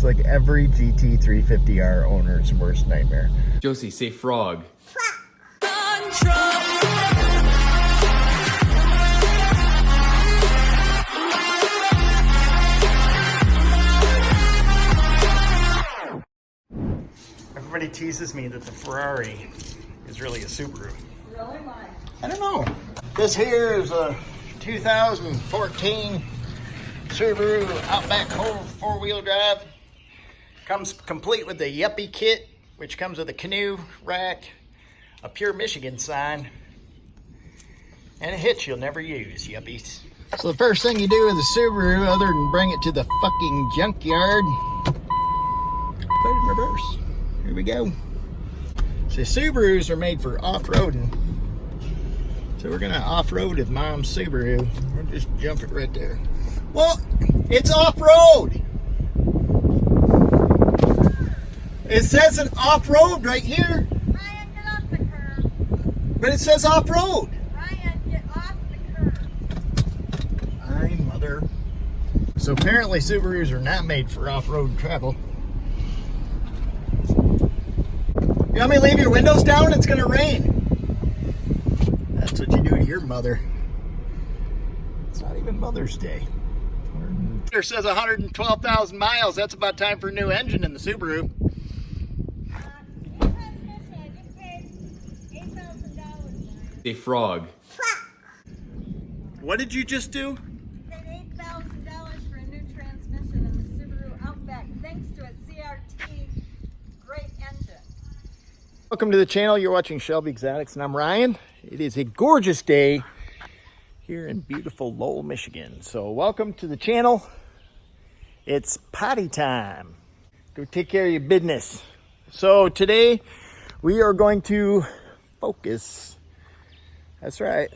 like every GT350R owner's worst nightmare. Josie, say frog. Everybody teases me that the Ferrari is really a Subaru. Really? Why? I don't know. This here is a 2014 Subaru Outback four-wheel drive. Comes complete with the Yuppie kit, which comes with a canoe rack, a Pure Michigan sign, and a hitch you'll never use, yuppies. So the first thing you do with the Subaru, other than bring it to the fucking junkyard, put it in reverse. Here we go. So Subarus are made for off-roading. So we're gonna off-road with Mom's Subaru. We'll just jump it right there. Well, it's off-road. It says an off-road right here. Ryan, get off the curb. But it says off-road. Ryan, get off the curb. Hi, mother. So apparently Subarus are not made for off-road travel. You want me to leave your windows down? It's gonna rain. That's what you do to your mother. It's not even Mother's Day. It says 112,000 miles. That's about time for a new engine in the Subaru. I just paid $8,000. Say frog. What did you just do? Paid $8,000 for a new transmission in the Subaru Outback, thanks to its CRT great engine. Welcome to the channel. You're watching Shelby Exotics, and I'm Ryan. It is a gorgeous day here in beautiful Lowell, Michigan. So welcome to the channel. It's potty time. Go take care of your business. So today we are going to focus. That's right.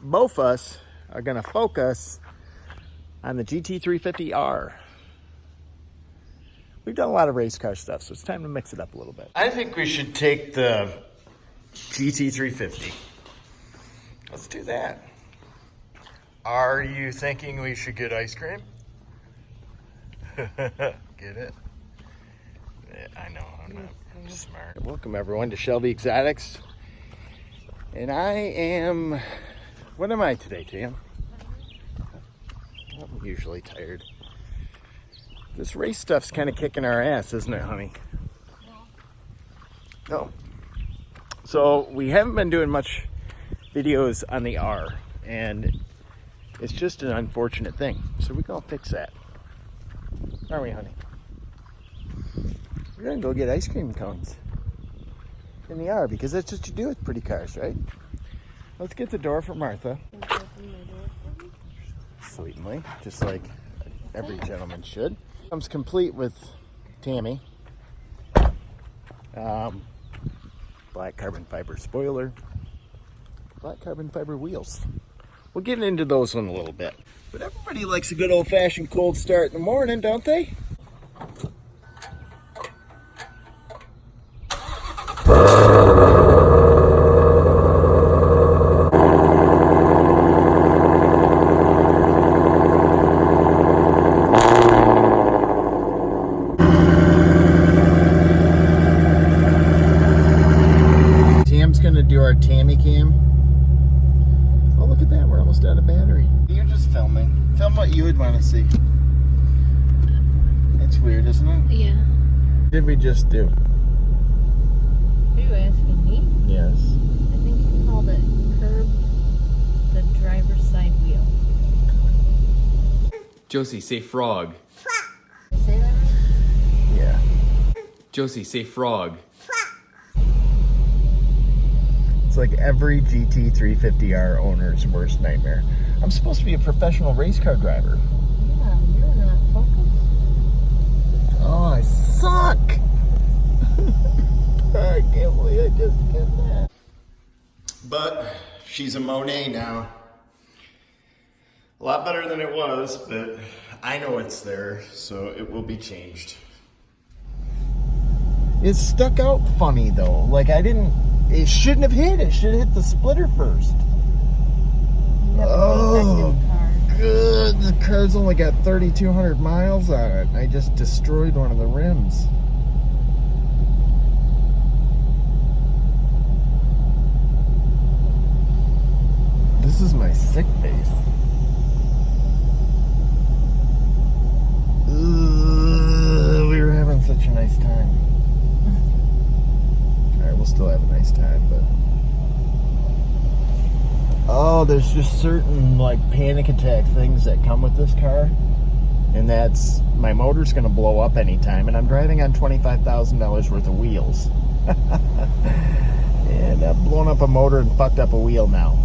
Both of us are going to focus on the GT350R. We've done a lot of race car stuff, so it's time to mix it up a little bit. I think we should take the GT350. Let's do that. Are you thinking we should get ice cream? Get it? I know, I'm smart. Welcome everyone to Shelby Exotics. And I am, what am I today, Tam? I'm usually tired. This race stuff's kind of kicking our ass, isn't it, honey? No. So we haven't been doing much videos on the R, and it's just an unfortunate thing. So we're gonna fix that. Aren't we, honey? We're gonna go get ice cream cones in the R, because that's what you do with pretty cars, right? Let's get the door for Martha. Sweetly, just like every gentleman should. Comes complete with Tammy. Black carbon fiber spoiler. Black carbon fiber wheels. We'll get into those in a little bit. But everybody likes a good old-fashioned cold start in the morning, don't they? Do our Tammy cam. Oh, look at that. We're almost out of battery. You're just filming. Film what you would want to see. It's weird, isn't it? Yeah. What did we just do? Are you asking me? Yes. I think you called it curb the driver's side wheel. Josie, say frog. Say that right? Yeah. Josie, say frog. It's like every GT350R owner's worst nightmare. I'm supposed to be a professional race car driver. Yeah, you're not focused. Oh, I suck. I can't believe I just did that. But she's a Monet now. A lot better than it was, but I know it's there, so it will be changed. It stuck out funny though. Like it shouldn't have hit. It should have hit the splitter first. You have a defective car. Good. The car's only got 3,200 miles on it. I just destroyed one of the rims. This is my sick face. We were having such a nice time. Alright, we'll still have a nice time, but... Oh, there's just certain, like, panic attack things that come with this car. And that's, my motor's gonna blow up anytime, and I'm driving on $25,000 worth of wheels. And I've blown up a motor and fucked up a wheel now.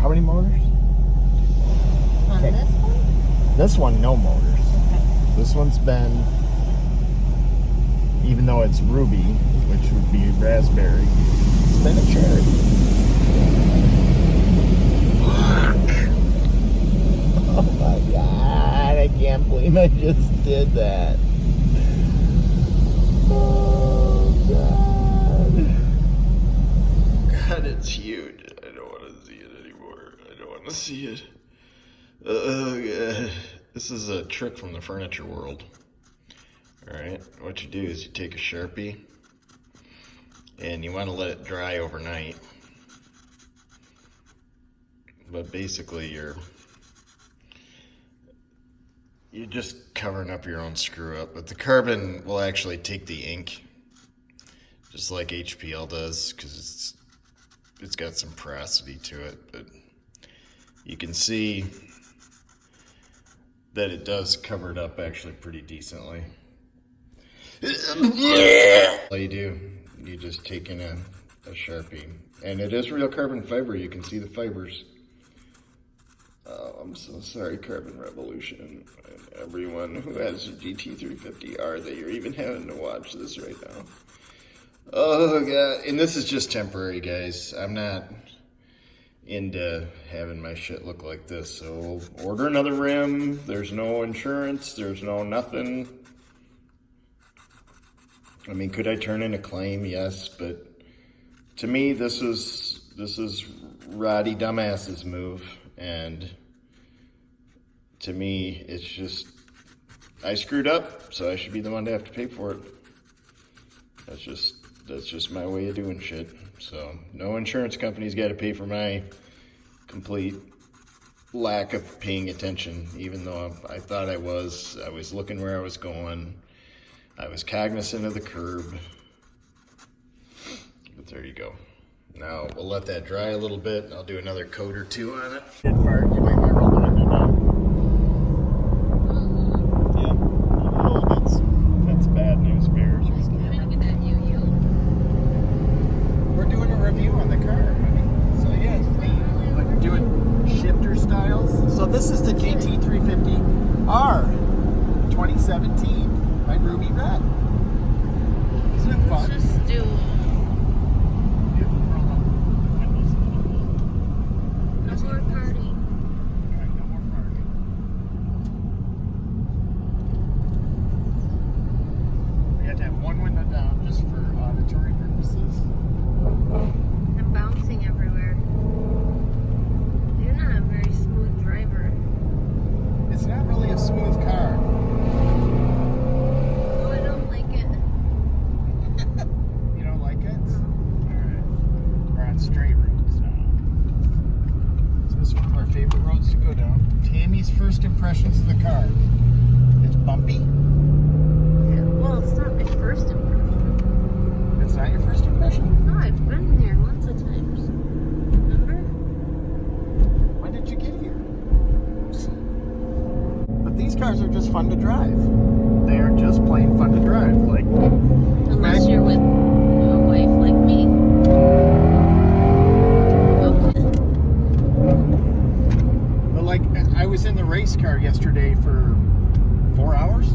How many motors? On this one? This one, no motors. Okay. This one's been, even though it's ruby, which would be raspberry, it's been a cherry. Fuck. Oh my god, I can't believe I just did that. Oh god. God, it's huge. I don't want to see it anymore. I don't want to see it. Oh god. This is a trick from the furniture world. Alright, what you do is you take a Sharpie and you want to let it dry overnight. But basically you're just covering up your own screw up. But the carbon will actually take the ink, just like HPL does, because it's got some porosity to it. But you can see that it does cover it up actually pretty decently. All you do, you just take in a Sharpie, and it is real carbon fiber. You can see the fibers. Oh, I'm so sorry, Carbon Revolution, and everyone who has a GT350R that you're even having to watch this right now. Oh god, and this is just temporary, guys. I'm not into having my shit look like this, so order another rim. There's no insurance, there's no nothing. I mean, could I turn in a claim? Yes, but to me this is Roddy Dumbass's move, and to me it's just, I screwed up, so I should be the one to have to pay for it. That's just my way of doing shit. So no insurance company's got to pay for my complete lack of paying attention, even though I thought I was looking where I was going. I was cognizant of the curb. But there you go. Now we'll let that dry a little bit, and I'll do another coat or two on it. You might want to roll the window down. Yeah. Oh, that's bad news bears. We're doing a review on the car, honey. So yeah, we're doing shifter styles. So this is the GT350R 2017 by Ruby Red. Isn't it fun? Let's just do... No more farting. Alright, no more farting. We have to have one window down just for auditory purposes. I'm bouncing everywhere. You're not a very smooth driver. It's not really a smooth car. No, I don't like it. You don't like it? Alright. We're on straight roads now. So this is one of our favorite roads to go down. Tammy's first impressions of the car. It's bumpy. Yeah, well, it's not my first impression. It's not your first impression? No, I've been here lots of times. Remember? When did you get here? But these cars are just fun to drive. They are just plain fun to drive. Like, Unless you're with a wife like me. but like, I was in the race car yesterday for 4 hours.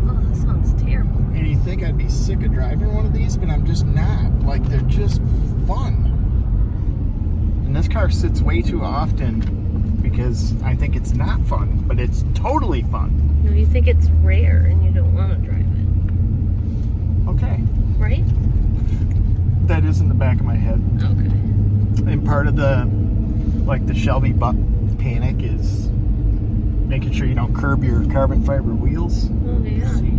Oh, that sounds terrible. And you think I'd be sick of driving one of these, but I'm just not. Like, they're just fun. And this car sits way too often because I think it's not fun, but it's totally fun. No, you think it's rare and you don't want to drive it. Okay. Right? That is in the back of my head. Okay. And part of the, like, the Shelby panic is making sure you don't curb your carbon fiber wheels. Oh, yeah. See?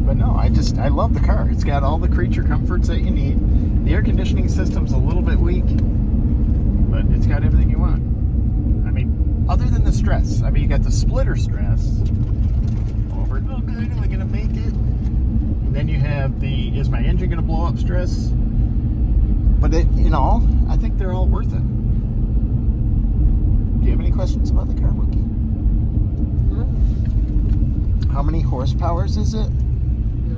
But no, I love the car. It's got all the creature comforts that you need. The air conditioning system's a little bit weak, but it's got everything you want. I mean, other than the stress. I mean, you got the splitter stress. Over, oh good, am I gonna make it? And then you have the, is my engine gonna blow up stress? But in all, I think they're all worth it. Do you have any questions about the car, Mookie? No. How many horsepowers is it? No.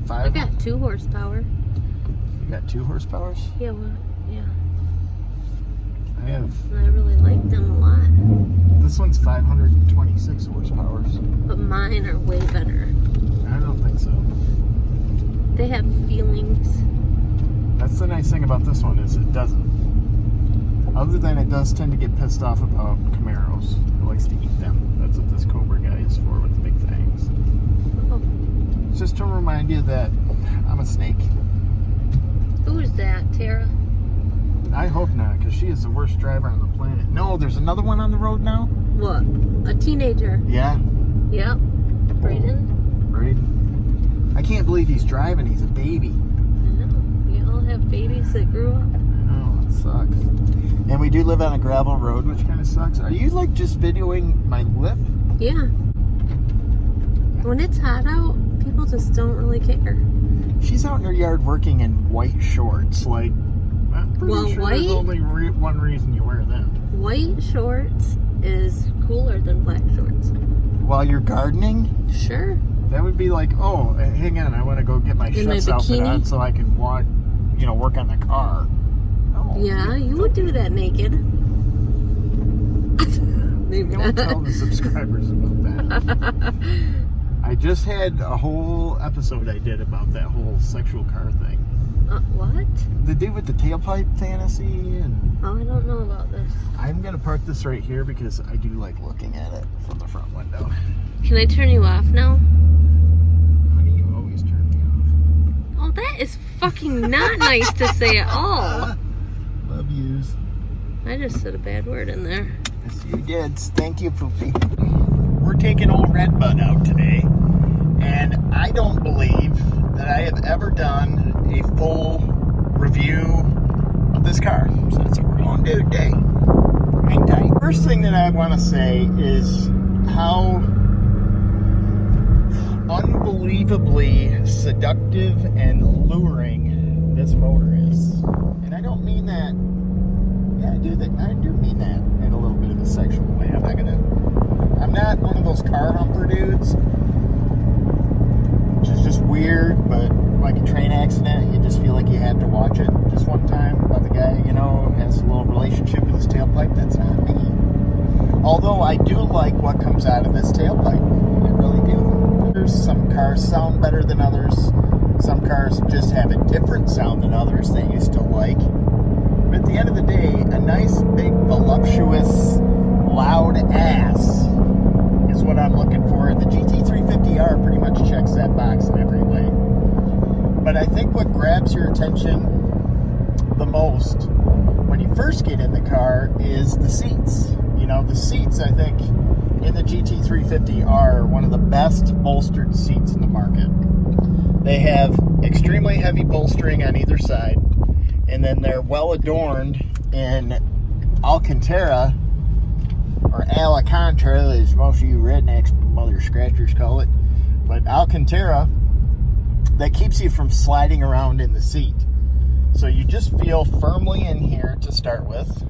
5? I got 2 horsepower. You got 2 horsepowers? Yeah, well, yeah. I have. And I really like them a lot. This one's 526 horsepowers. But mine are way better. I don't think so. They have feelings. That's the nice thing about this one is it doesn't. Other than it does tend to get pissed off about Camaros. It likes to eat them. That's what this Cobra guy is for with the big fangs. Oh, It's just to remind you that I'm a snake. who is that, Tara? I hope not, because she is the worst driver on the planet. No, there's another one on the road now? What? A teenager. Yeah. Yep. Brayden. Right. I can't believe he's driving. He's a baby. I know. We all have babies that grew up. Oh, it sucks. And we do live on a gravel road, which kind of sucks. Are you like just videoing my lip? Yeah. When it's hot out, people just don't really care. She's out in her yard working in white shorts. Like, I'm pretty Well, sure white- there's only one reason you wear them. White shorts is cooler than black shorts. While you're gardening, Sure. that would be like, oh, hang on, I want to go get my In my chef's outfit bikini? on so I can walk, work on the car. No, Yeah, you would do that naked. Maybe Don't not. tell the subscribers about that. I just had a whole episode I did about that whole sexual car thing. What? The dude with the tailpipe fantasy, and Oh, I don't know about this. I'm gonna park this right here because I do like looking at it from the front window. Can I turn you off now? Honey, you always turn me Oh, that is fucking not nice to say at all. off. Love yous. I just said a bad word in there. Yes, you did. Thank you, Poopy. We're taking old Redbud out today, and I don't believe that I have ever done a full review of this car. So that's what we're going to do today. Hang tight. First thing that I want to say is how unbelievably seductive and luring this motor is. And I don't mean that. Yeah, I do mean that in a little bit of a sexual way. I'm not one of those car humper dudes, which is just weird, but like a train accident, you just feel like you have to watch it just one time. About the guy, who has a little relationship with his tailpipe. That's not me. Although I do like what comes out of this tailpipe. I really do. Some cars sound better than others. Some cars just have a different sound than others that you still like. But at the end of the day, a nice, big, voluptuous, loud ass is what I'm looking for. And the GT350R pretty much checks that box in every way. But I think what grabs your attention the most when you first get in the car is the seats. The seats, I think, in the GT350 are one of the best bolstered seats in the market. They have extremely heavy bolstering on either side, and then they're well adorned in Alcantara, or Alcantara, as most of you rednecks, mother scratchers call it, but Alcantara, that keeps you from sliding around in the seat. So you just feel firmly in here to start with,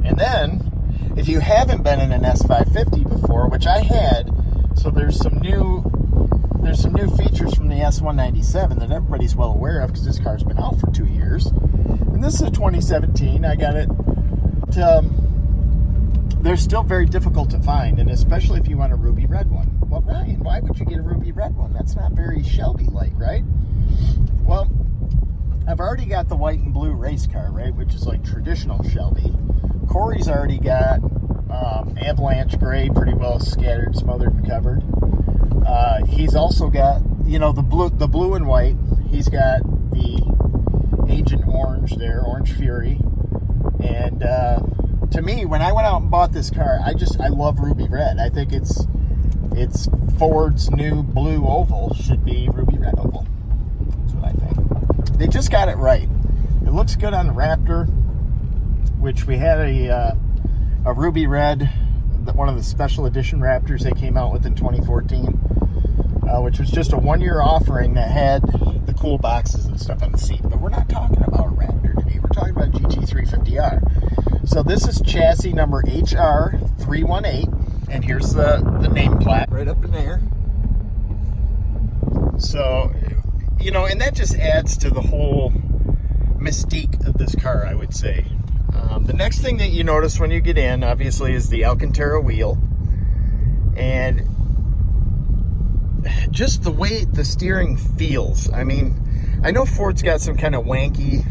and then if you haven't been in an S550 before, which I had, so there's some new features from the S197 that everybody's well aware of because this car's been out for 2 years. And this is a 2017. I got it. They're still very difficult to find, and especially if you want a ruby red one. Well, Ryan, why would you get a ruby red one? That's not very Shelby-like, right? Well, I've already got the white and blue race car, right, which is like traditional Shelby. Corey's already got avalanche gray, pretty well scattered, smothered, and covered. He's also got, the blue and white. He's got the Agent Orange there, Orange Fury. And to me, when I went out and bought this car, I love ruby red. I think it's Ford's new blue oval should be ruby red oval. That's what I think. They just got it right. It looks good on the Raptor, which we had a ruby red, one of the special edition Raptors they came out with in 2014, which was just a one-year offering that had the cool boxes and stuff on the seat. But we're not talking about a Raptor today. We're talking about GT350R. So this is chassis number HR318, and here's the name plaque right up in there. So, you know, and that just adds to the whole mystique of this car, I would say. The next thing that you notice when you get in, obviously, is the Alcantara wheel. And just the way the steering feels. I mean, I know Ford's got some kind of wanky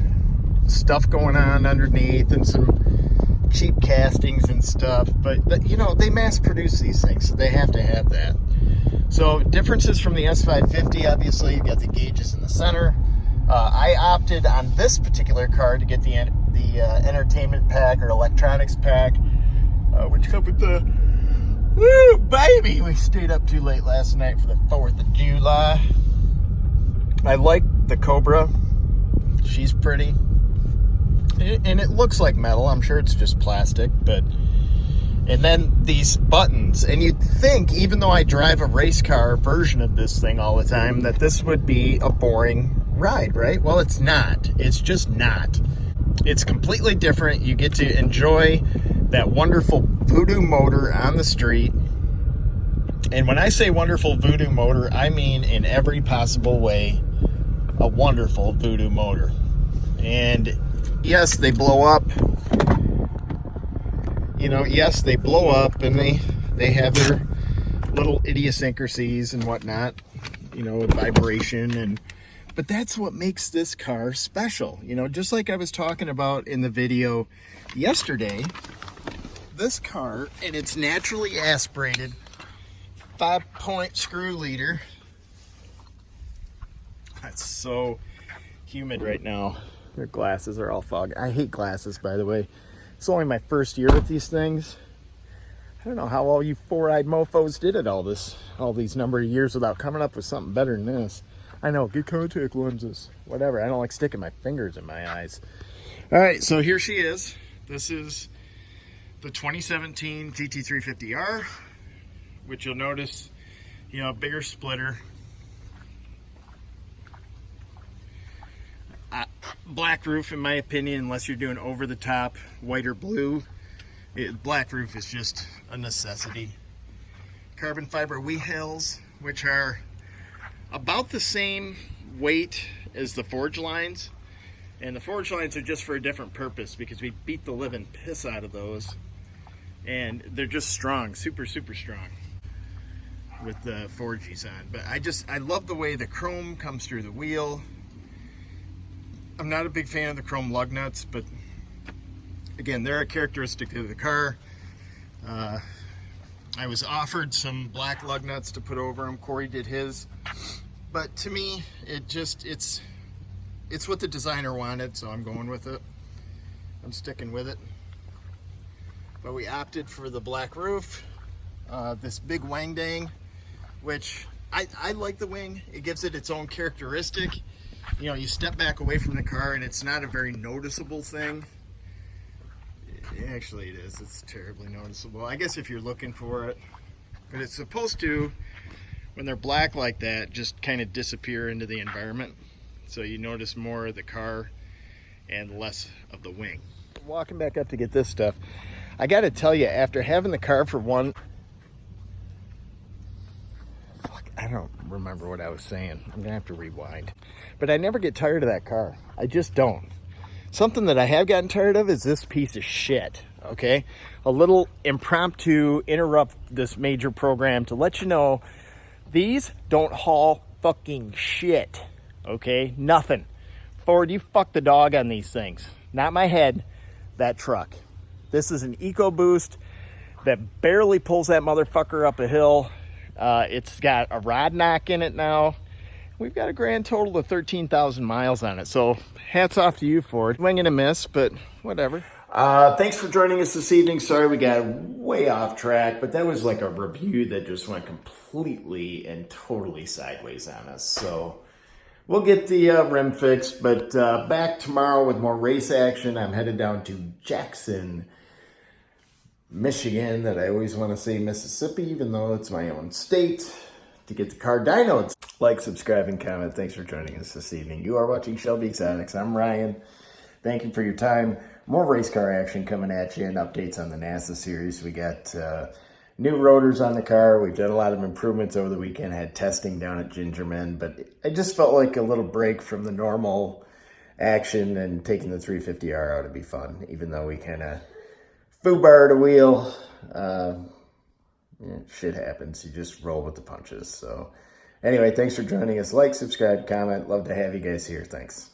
stuff going on underneath and some cheap castings and stuff, but you know, they mass produce these things, so they have to have that. So differences from the S550, obviously, you've got the gauges in the center. I opted on this particular car to get the entertainment pack or electronics pack, which comes with the, woo, baby, we stayed up too late last night for the 4th of July. I like the Cobra. She's pretty. And it looks like metal. I'm sure it's just plastic, but... And then these buttons. And you'd think, even though I drive a race car version of this thing all the time, that this would be a boring ride, right? Well, it's not. It's just not. It's completely different. You get to enjoy that wonderful voodoo motor on the street. And when I say wonderful voodoo motor, I mean in every possible way a wonderful voodoo motor. And yes, they blow up. You know, yes, they blow up, and they have their little idiosyncrasies and whatnot, you know, with vibration, but that's what makes this car special. You know, just like I was talking about in the video yesterday, this car, and it's naturally aspirated 5-point screw leader. It's so humid right now. Their glasses are all foggy. I hate glasses, by the way. It's only my first year with these things. I don't know how all you four-eyed mofos did it all these number of years without coming up with something better than this. I know, get contact lenses. Whatever, I don't like sticking my fingers in my eyes. All right, so here she is. This is the 2017 GT350R, which you'll notice, you know, bigger splitter. Black roof, in my opinion, unless you're doing over the top white or blue, black roof is just a necessity. Carbon fiber wheels, which are about the same weight as the forge lines, and the forge lines are just for a different purpose because we beat the living piss out of those, and they're just strong, super strong with the forges on. But I love the way the chrome comes through the wheel. I'm not a big fan of the chrome lug nuts, but again, they're a characteristic of the car. I was offered some black lug nuts to put over them. Corey did his, but to me, it's what the designer wanted, so I'm going with it. I'm sticking with it. But we opted for the black roof, this big wang dang, which I like the wing. It gives it its own characteristic. You know, you step back away from the car and it's not a very noticeable thing. Actually, it is. It's terribly noticeable, I guess, if you're looking for it. But it's supposed to, when they're black like that, just kind of disappear into the environment. So you notice more of the car and less of the wing. Walking back up to get this stuff, I got to tell you, after having the car for I don't remember what I was saying. I'm going to have to rewind. But I never get tired of that car. I just don't. Something that I have gotten tired of is this piece of shit, okay? A little impromptu interrupt this major program to let you know these don't haul fucking shit, okay? Nothing. Ford, you fuck the dog on these things. Not my head, that truck. This is an EcoBoost that barely pulls that motherfucker up a hill. It's got a rod knock in it now. We've got a grand total of 13,000 miles on it. So hats off to you, Ford. Wing and a miss, but whatever. Thanks for joining us this evening. Sorry we got way off track, but that was like a review that just went completely and totally sideways on us. So we'll get the rim fixed, but back tomorrow with more race action. I'm headed down to Jackson, Michigan, that I always want to say Mississippi, even though it's my own state, to get the car dynoed. Like, subscribe, and comment. Thanks for joining us this evening. You are watching Shelby Exotics. I'm Ryan. Thank you for your time. More race car action coming at you and updates on the NASA series. We got new rotors on the car. We've done a lot of improvements over the weekend. Had testing down at Gingerman, but I just felt like a little break from the normal action, and taking the 350R out would be fun, even though we kind of foobarred a wheel. Shit happens. You just roll with the punches. So anyway, thanks for joining us. Like, subscribe, comment. Love to have you guys here. Thanks.